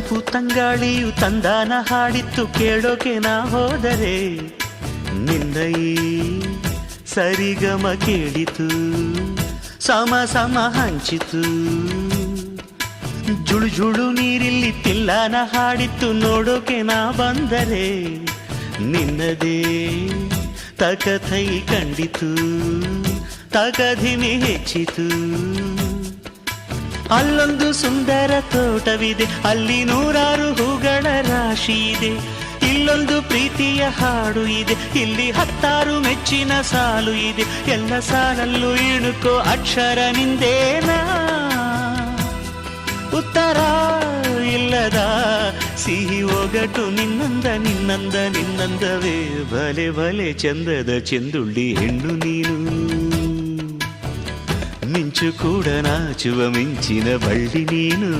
ತಂಪು ತಂಗಾಳಿಯು ತಂದಾನ ಹಾಡಿತ್ತು ಕೇಳೋಕೆ ನಾ ಹೋದರೆ ನಿನ್ನ ಈ ಸರಿಗಮ ಕೇಳಿತು ಸಮ ಸಮ ಹಂಚಿತು ಜುಳು ಜುಳು ನೀರಿಲ್ಲಿ ತಿಲ್ಲಾನ ಹಾಡಿತ್ತು ನೋಡೋಕೆ ನಾ ಬಂದರೆ ನಿನ್ನದೇ ತಕಥೈ ಕಂಡಿತು ತಕಧಿಮಿ ಹೆಚ್ಚಿತು ಅಲ್ಲೊಂದು ಸುಂದರ ತೋಟವಿದೆ ಅಲ್ಲಿ ನೂರಾರು ಹೂಗಳ ರಾಶಿ ಇದೆ ಇಲ್ಲೊಂದು ಪ್ರೀತಿಯ ಹಾಡು ಇದೆ ಇಲ್ಲಿ 10 ಮೆಚ್ಚಿನ ಸಾಲು ಇದೆ ಎಲ್ಲ ಸಾಲಲ್ಲೂ ಇಣುಕೋ ಅಕ್ಷರ ನಿಂದೇನಾ ಉತ್ತರ ಇಲ್ಲದ ಸಿಹಿ ಒಗಟು ನಿನ್ನಂದವೇ ಭಲೆ ಭಲೆ ಚಂದದ ಚೆಂದುಳ್ಳಿ ಹೆಣ್ಣು ನೀನು ಮಿಂಚು ಕೂಡ ನಾಚುವ ಮಿಂಚಿನ ಬಳ್ಳಿ ನೀನು